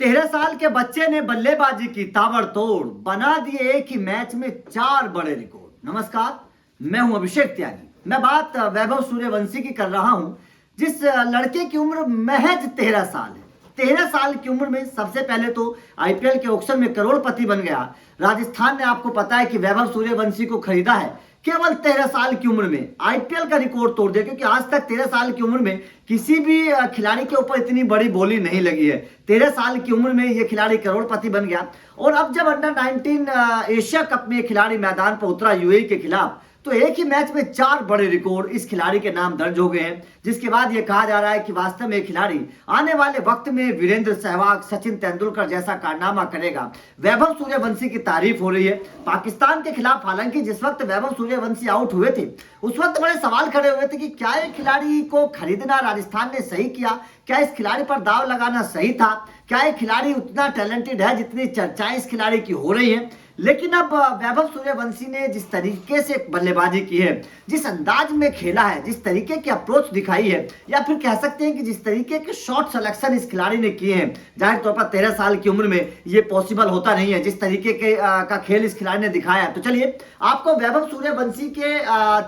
13 साल के बच्चे ने बल्लेबाजी की ताबड़तोड़, बना दिए एक ही मैच में 4 बड़े रिकॉर्ड। नमस्कार, मैं हूं अभिषेक त्यागी। मैं बात वैभव सूर्यवंशी की कर रहा हूं, जिस लड़के की उम्र महज 13 साल है। 13 साल की उम्र में सबसे पहले तो आईपीएल के ऑक्शन में करोड़पति बन गया। राजस्थान ने, आपको पता है कि वैभव सूर्यवंशी को खरीदा है केवल 13 साल की उम्र में। आईपीएल का रिकॉर्ड तोड़ दिया, क्योंकि आज तक 13 साल की उम्र में किसी भी खिलाड़ी के ऊपर इतनी बड़ी बोली नहीं लगी है। 13 साल की उम्र में ये खिलाड़ी करोड़पति बन गया। और अब जब अंडर 19 एशिया कप में खिलाड़ी मैदान पर उतरा यूएई के खिलाफ, तो एक ही मैच में 4 बड़े रिकॉर्ड इस खिलाड़ी के नाम दर्ज हो गए हैं। जिसके बाद यह कहा जा रहा है कि वास्तव में खिलाड़ी आने वाले वक्त में वीरेंद्र सहवाग, सचिन तेंदुलकर जैसा कारनामा करेगा। वैभव सूर्यवंशी की तारीफ हो रही है पाकिस्तान के खिलाफ। हालांकि जिस वक्त वैभव सूर्यवंशी आउट हुए थे, उस वक्त बड़े सवाल खड़े हुए थे कि क्या ये खिलाड़ी को खरीदना राजस्थान ने सही किया, क्या इस खिलाड़ी पर दाव लगाना सही था, क्या ये खिलाड़ी उतना टैलेंटेड है जितनी चर्चाएं इस खिलाड़ी की हो रही है। लेकिन अब वैभव सूर्यवंशी ने जिस तरीके से बल्लेबाजी की है, जिस अंदाज में खेला है, जिस तरीके की अप्रोच दिखाई है, या फिर कह सकते हैं कि जिस तरीके के शॉट सिलेक्शन इस खिलाड़ी ने किए हैं, जाहिर तौर पर 13 साल की उम्र में ये पॉसिबल होता नहीं है। जिस तरीके के का खेल इस खिलाड़ी ने दिखाया है, तो चलिए आपको वैभव सूर्यवंशी के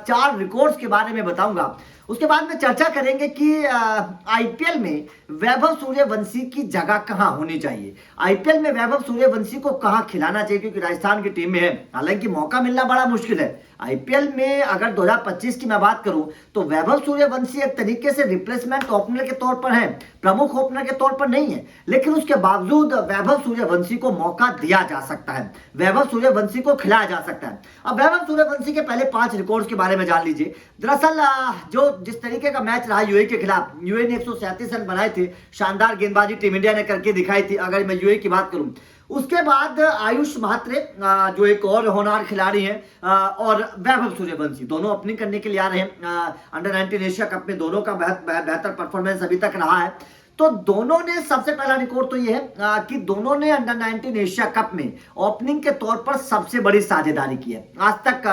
4 रिकॉर्ड्स के बारे में बताऊंगा। उसके बाद में चर्चा करेंगे कि आईपीएल में वैभव सूर्यवंशी की जगह कहां होनी चाहिए, आईपीएल में वैभव सूर्यवंशी को कहां खिलाना चाहिए, क्योंकि राजस्थान की टीम में है। हालांकि मौका मिलना बड़ा मुश्किल है। आईपीएल में अगर 2025 की मैं बात करूं, तो वैभव सूर्यवंशी एक तरीके से रिप्लेसमेंट ओपनर के तौर पर है, प्रमुख ओपनर के तौर पर नहीं है। लेकिन उसके बावजूद वैभव सूर्यवंशी को मौका दिया जा सकता है, वैभव सूर्यवंशी को खिलाया जा सकता है। अब वैभव सूर्यवंशी के पहले 5 रिकॉर्ड्स के बारे में जान लीजिए। दरअसल जिस तरीके का मैच रहा यूएई के खिलाफ, यूएई ने 137 रन बनाए थे। शानदार गेंदबाजी टीम इंडिया ने करके दिखाई थी, अगर मैं यूएई की बात करूं। उसके बाद आयुष म्हात्रे, जो एक और होनहार खिलाड़ी हैं, और वैभव सूर्यवंशी, दोनों ओपनिंग करने के लिए आ रहे हैं। अंडर 19 एशिया कप में दोनों का बेहतर परफॉर्मेंस अभी तक रहा है। तो दोनों ने, सबसे पहला रिकॉर्ड तो यह है कि दोनों ने अंडर 19 एशिया कप में ओपनिंग के तौर पर सबसे बड़ी साझेदारी की है। आज तक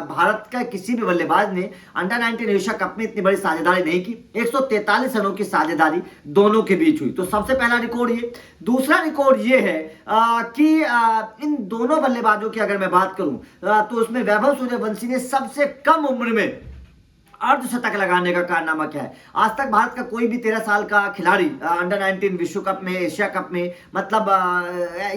भारत का किसी भी बल्लेबाज ने अंडर 19 एशिया कप में इतनी बड़ी साझेदारी नहीं की। 143 रनों की साझेदारी दोनों के बीच हुई। तो सबसे पहला रिकॉर्ड ये। दूसरा रिकॉर्ड ये है कि इन दोनों बल्लेबाजों की अगर मैं बात करूं, तो उसमें वैभव सूर्यवंशी ने सबसे कम उम्र में अर्धशतक लगाने का कारनामा क्या है। आज तक भारत का कोई भी 13 साल का खिलाड़ी अंडर 19 विश्व कप में, एशिया कप में, मतलब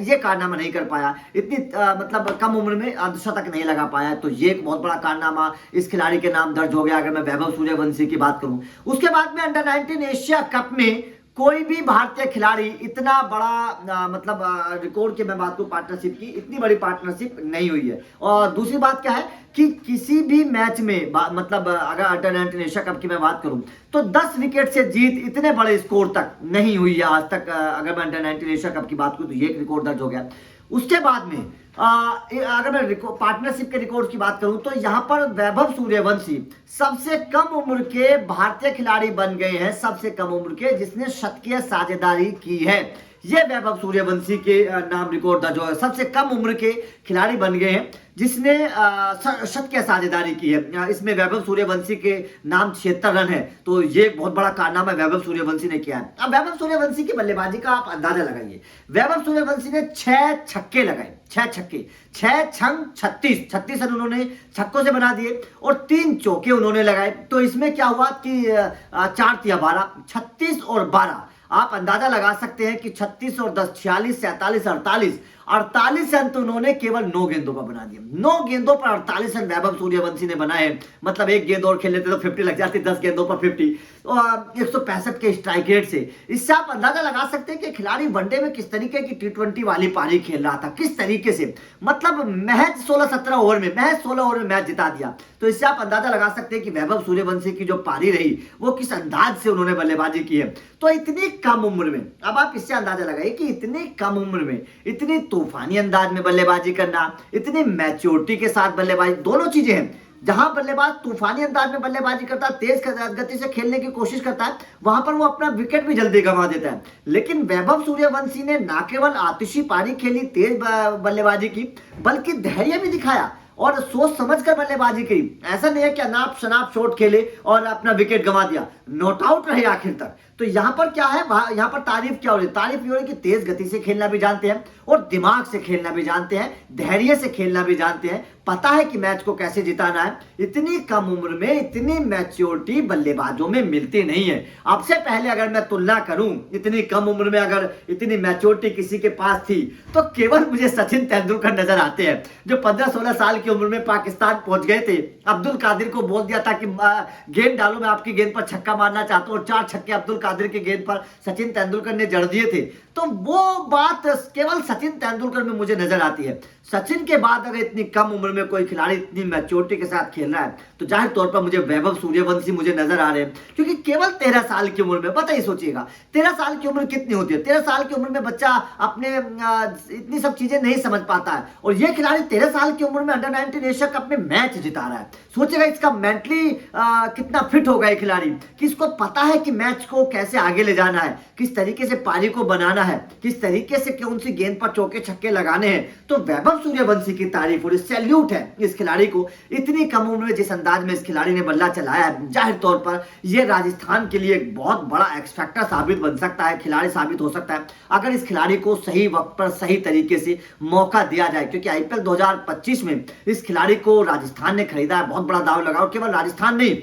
ये कारनामा नहीं कर पाया। इतनी मतलब कम उम्र में अर्धशतक नहीं लगा पाया। तो ये एक बहुत बड़ा कारनामा इस खिलाड़ी के नाम दर्ज हो गया, अगर मैं वैभव सूर्यवंशी की बात करूं। उसके बाद में अंडर 19 एशिया कप में कोई भी भारतीय खिलाड़ी इतना बड़ा मतलब रिकॉर्ड की मैं बात करूं, पार्टनरशिप की, इतनी बड़ी पार्टनरशिप नहीं हुई है। और दूसरी बात क्या है कि किसी भी मैच में मतलब अगर अंडर 19 एशिया कप की मैं बात करूं, तो 10 विकेट से जीत इतने बड़े स्कोर तक नहीं हुई है आज तक। अगर मैं अंडर 19 एशिया कप की बात करूं, तो ये एक रिकॉर्ड दर्ज हो गया। उसके बाद में अगर मैं पार्टनरशिप के रिकॉर्ड की बात करूं, तो यहां पर वैभव सूर्यवंशी सबसे कम उम्र के भारतीय खिलाड़ी बन गए हैं, सबसे कम उम्र के जिसने शतकीय साझेदारी की है। ये वैभव सूर्यवंशी के नाम रिकॉर्ड दर्ज है। सबसे कम उम्र के खिलाड़ी बन गए हैं जिसने शतकीय साझेदारी की है। इसमें वैभव सूर्यवंशी के नाम 76 रन है। तो ये एक बहुत बड़ा कारनामा वैभव सूर्यवंशी ने किया है। अब वैभव सूर्यवंशी की बल्लेबाजी का आप अंदाजा लगाइए। वैभव सूर्यवंशी ने 6 छक्के लगाए, 6 छक्के, 6 छंग 36 रन उन्होंने छक्कों से बना दिए, और 3 चौके उन्होंने लगाए। तो इसमें क्या हुआ कि 4 तिया 12, 36 और 12, आप अंदाजा लगा सकते हैं कि 36 और 10, 46, 47, 48 रन तो उन्होंने केवल 9 गेंदों पर बना दिए। 9 गेंदों पर 48 रन वैभव सूर्यवंशी ने बनाए। मतलब एक गेंद और खेल लेते तो 50 लग जाती, 10 गेंदों पर 50, और 165 के स्ट्राइक रेट से। इससे आप अंदाजा लगा सकते हैं कि खिलाड़ी वनडे में किस तरीके की T20 वाली पारी खेल रहा था, किस तरीके से, मतलब महज 16-17 ओवर में, महज 16 ओवर में मैच जिता दिया। तो इससे आप अंदाजा लगा सकते हैं कि वैभव सूर्यवंशी की जो पारी रही, वो किस अंदाज से उन्होंने बल्लेबाजी की है। तो इतनी कम उम्र में, अब आप इससे अंदाजा लगाइए कि इतनी कम उम्र में इतनी तूफानी अंदाज में बल्लेबाजी करना, इतनी मैच्योरिटी के साथ बल्लेबाजी, दोनों चीजें हैं। जहां बल्लेबाज तूफानी अंदाज में बल्लेबाजी करता है, तेज गति से खेलने की कोशिश करता है, वहां पर वो अपना विकेट भी जल्दी गंवा देता है। लेकिन वैभव सूर्यवंशी ने न केवल आतिशी पारी खेली, तेज बल्लेबाजी की, बल्कि धैर्य भी दिखाया और सोच समझकर बल्लेबाजी की। ऐसा नहीं है कि अनाप शनाप शॉट खेले और अपना विकेट गंवा दिया, नॉट आउट रहे आखिर तक। तो यहाँ पर क्या है, यहाँ पर तारीफ क्या हो रही है, तारीफ ये हो रही है कि तेज गति से खेलना भी जानते हैं और दिमाग से खेलना भी जानते हैं, धैर्य से खेलना भी जानते हैं, पता है कि मैच को कैसे जिताना है। इतनी कम उम्र में इतनी मैच्योरिटी बल्लेबाजों में मिलती नहीं है। अब से पहले अगर मैं तुलना करूं, इतनी कम उम्र में अगर इतनी मैच्योरिटी किसी के पास थी तो केवल मुझे सचिन तेंदुलकर नजर आते हैं, जो 15-16 साल की उम्र में पाकिस्तान पहुंच गए थे। अब्दुल कादिर को बोल दिया था कि गेंद डालो, मैं आपकी गेंद पर छक्का मारना चाहता हूं, और 4 छक्के अब्दुल कादिर की गेंद पर सचिन तेंदुलकर ने जड़ दिए थे। तो वो बात केवल सचिन तेंदुलकर में मुझे नजर आती है। सचिन के बाद अगर इतनी कम उम्र में कोई खिलाड़ी इतनी मैच्योरिटी के साथ खेल रहा है तो जाहिर तौर पर मुझे वैभव सूर्यवंशी मुझे नजर आ रहे हैं, क्योंकि केवल 13 साल की उम्र में, पता ही सोचिएगा 13 साल की उम्र कितनी होती है। 13 साल की उम्र में बच्चा अपने इतनी सब चीजें नहीं समझ पाता है, और ये खिलाड़ी 13 साल की उम्र में अंडर 19 एशिया कप में मैच जिता रहा है। सोचेगा इसका मेंटली कितना फिट होगा ये खिलाड़ी, कि इसको पता है कि मैच को कैसे आगे ले जाना है, किस तरीके से पारी को बनाना है, किस तरीके से कौन सी गेंद पर चौके छक्के लगाने हैं। तो वैभव सूर्यवंशी की तारीफ और सैल्यूट है इस खिलाड़ी को। इतनी कम उम्र में जिस अंदाज में इस खिलाड़ी ने बल्ला चलाया है, जाहिर तौर पर यह राजस्थान के लिए एक बहुत बड़ा एक्स फैक्टर साबित बन सकता है, खिलाड़ी साबित हो सकता है, अगर इस खिलाड़ी को सही वक्त पर सही तरीके से मौका दिया जाए। क्योंकि आईपीएल 2025 में इस खिलाड़ी को राजस्थान ने खरीदा है, बहुत बड़ा दाव लगा, और केवल राजस्थान नहीं,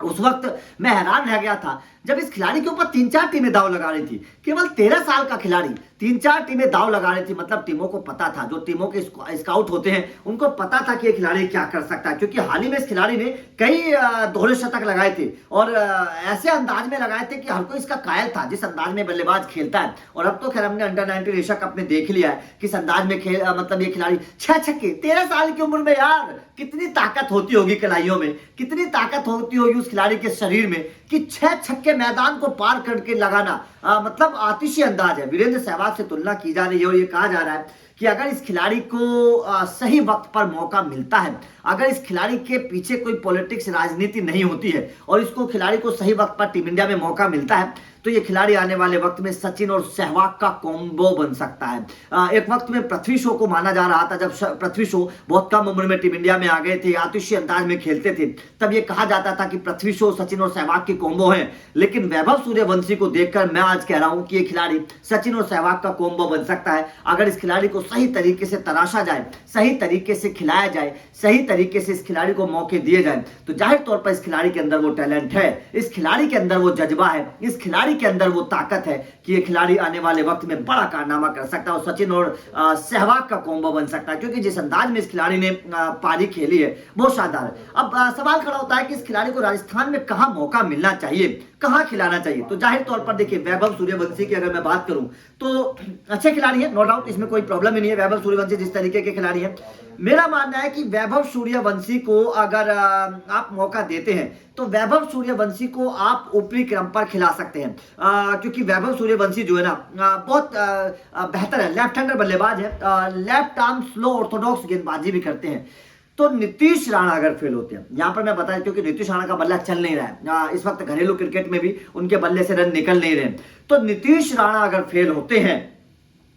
उस वक्त मैं हैरान रह गया था जब इस खिलाड़ी के ऊपर 3-4 टीमें दाव लगा रही थी। केवल 13 साल का खिलाड़ी 3-4 टीमें दाव लगा रही थी, मतलब टीमों को पता था, जो टीमों के स्काउट होते हैं उनको पता था कि ये खिलाड़ी क्या कर सकता है। क्योंकि हाल ही में इस खिलाड़ी ने कई दोहरे शतक लगाए थे, और ऐसे अंदाज में लगाए थे कि हर कोई इसका कायल था जिस अंदाज में बल्लेबाज खेलता है। और अब तो खैर हमने अंडर 19 एशिया कप में देख लिया है किस अंदाज में खेल, मतलब ये खिलाड़ी 6 छक्के 13 साल की उम्र में, यार कितनी ताकत होती होगी कलाइयों में, कितनी ताकत होती होगी उस खिलाड़ी के शरीर में कि 6 छक्के मैदान को पार करके लगाना, मतलब आतिशी अंदाज है। वीरेंद्र सहवाग से तुलना की जा रही है, और ये कहा जा रहा है कि अगर इस खिलाड़ी को सही वक्त पर मौका मिलता है, अगर इस खिलाड़ी के पीछे कोई पॉलिटिक्स राजनीति नहीं होती है, और इसको खिलाड़ी को सही वक्त पर टीम इंडिया में मौका मिलता है, तो ये खिलाड़ी आने वाले वक्त में सचिन और सहवाग का कॉम्बो बन सकता है। एक वक्त में पृथ्वी शॉ को माना जा रहा था, जब पृथ्वी शॉ बहुत कम उम्र में टीम इंडिया में आ गए थे, आतिशी अंदाज में खेलते थे, तब ये कहा जाता था कि पृथ्वी शॉ सचिन और सहवाग की कॉम्बो है। लेकिन वैभव सूर्यवंशी को देखकर मैं आज कह रहा हूं कि ये खिलाड़ी सचिन और सहवाग का कॉम्बो बन सकता है, अगर इस खिलाड़ी को सही तरीके से तराशा जाए, सही तरीके से खिलाया जाए, सही तरीके से इस खिलाड़ी को मौके दिए जाए। तो जाहिर तौर पर इस खिलाड़ी के अंदर वो टैलेंट है, इस खिलाड़ी के अंदर वो जज्बा है, इस खिलाड़ी के अंदर वो ताकत है कि ये खिलाड़ी आने वाले वक्त में बड़ा कारनामा कर सकता है, और सचिन और सहवाग का कॉम्बो बन सकता है। क्योंकि जिस अंदाज में इस खिलाड़ी ने पारी खेली है बहुत शानदार है। अब सवाल खड़ा होता है कि इस खिलाड़ी को राजस्थान में कहां मौका मिलना चाहिए, कहां खिलाना चाहिए। तो जाहिर तौर पर देखिए, वैभव सूर्यवंशी की अगर मैं बात करूं तो अच्छे खिलाड़ी है, नो डाउट, इसमें कोई प्रॉब्लम ही नहीं है। वैभव सूर्यवंशी जिस तरीके के खिलाड़ी हैं, मेरा मानना है कि वैभव सूर्यवंशी को अगर आप मौका देते हैं तो वैभव सूर्यवंशी को आप ऊपरी क्रम पर खिला सकते हैं, क्योंकि वैभव सूर्यवंशी जो है ना बहुत बेहतर है, लेफ्ट हैंडर बल्लेबाज है, लेफ्ट आर्म स्लो ऑर्थोडॉक्स गेंदबाजी भी करते हैं। तो नीतीश राणा अगर फेल होते हैं, यहां पर मैं बता दें, क्योंकि नीतीश राणा का बल्ला चल नहीं रहा है इस वक्त, घरेलू क्रिकेट में भी उनके बल्ले से रन निकल नहीं रहे, तो नीतीश राणा अगर फेल होते हैं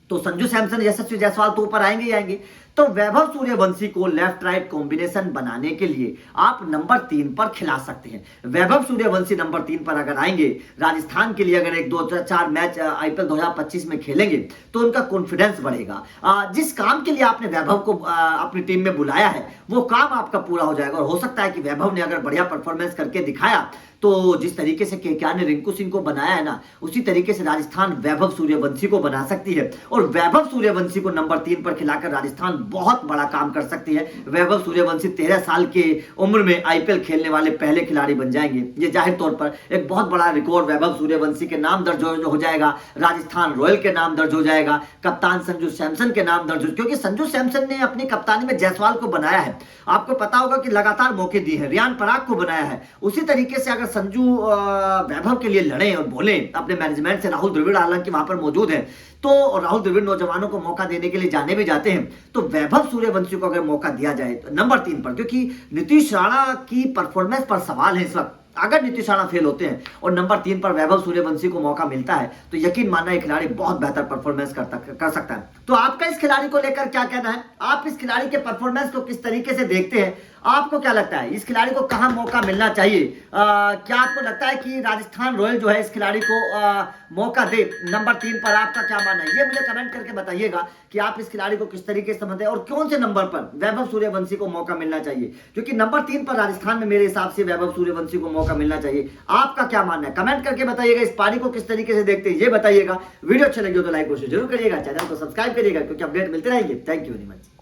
तो संजू सैमसन, यशस्वी जायसवाल तो ऊपर आएंगे ही आएंगे। तो वैभव सूर्यवंशी को लेफ्ट राइट कॉम्बिनेशन बनाने के लिए आप नंबर 3 पर खिला सकते हैं। वैभव सूर्यवंशी नंबर 3 पर अगर आएंगे, राजस्थान के लिए अगर 1-2-4 मैच आईपीएल 2025 में खेलेंगे तो उनका कॉन्फिडेंस बढ़ेगा। जिस काम के लिए आपने वैभव को अपनी टीम में बुलाया है वो काम आपका पूरा हो जाएगा, और हो सकता है कि वैभव ने अगर बढ़िया परफॉर्मेंस करके दिखाया तो जिस तरीके से केकेआर ने रिंकू सिंह को बनाया है ना, उसी तरीके से राजस्थान वैभव सूर्यवंशी को बना सकती है, और वैभव सूर्यवंशी को नंबर 3 पर खिलाकर राजस्थान बहुत बड़ा काम कर सकती है। वैभव सूर्यवंशी 13 साल के उम्र में आईपीएल खेलने वाले पहले खिलाड़ी बन जाएंगे। ये जाहिर तौर पर एक बहुत बड़ा रिकॉर्ड वैभव सूर्यवंशी के नाम दर्ज हो जाएगा, राजस्थान रॉयल के नाम दर्ज हो जाएगा, कप्तान संजू सैमसन के नाम दर्ज, क्योंकि संजू सैमसन ने अपनी कप्तानी में जायसवाल को बनाया है, आपको पता होगा कि लगातार मौके दिए हैं, रियान पराग को बनाया है। उसी तरीके से अगर संजू वैभव के लिए लड़े और बोले अपने मैनेजमेंट से, राहुल द्रविड़ हालांकि वहां पर मौजूद है, तो राहुल द्रविड़ नौजवानों को मौका देने के लिए जाने भी जाते हैं, तो वैभव सूर्यवंशी को अगर मौका दिया जाए तो नंबर 3 पर, क्योंकि नीतीश राणा की परफॉर्मेंस पर सवाल है इस वक्त, अगर नीतीश राणा फेल होते हैं और नंबर 3 पर वैभव सूर्यवंशी को मौका मिलता है तो यकीन मानना ये खिलाड़ी बहुत बेहतर परफॉर्मेंस कर सकता है। तो आपका इस खिलाड़ी को लेकर क्या कहना है, आप इस खिलाड़ी के परफॉर्मेंस को किस तरीके से देखते हैं, आपको क्या लगता है इस खिलाड़ी को कहां मौका मिलना चाहिए? क्या आपको लगता है कि राजस्थान रॉयल जो है इस खिलाड़ी को मौका दे? नंबर 3 पर आपका क्या मानना है, ये मुझे कमेंट करके बताइएगा कि आप इस खिलाड़ी को किस तरीके से समझते हैं और कौन से नंबर पर वैभव सूर्यवंशी को मौका मिलना चाहिए, क्योंकि नंबर 3 पर राजस्थान में मेरे हिसाब से वैभव सूर्यवंशी को मौका मिलना चाहिए। आपका क्या मानना है कमेंट करके बताइएगा। इस पारी को किस तरीके से देखते हैं ये बताइएगा। वीडियो अच्छा लगे तो लाइक और शेयर जरूर करिएगा, चैनल को सब्सक्राइब करिएगा क्योंकि अपडेट मिलते रहेंगे। Thank you very much.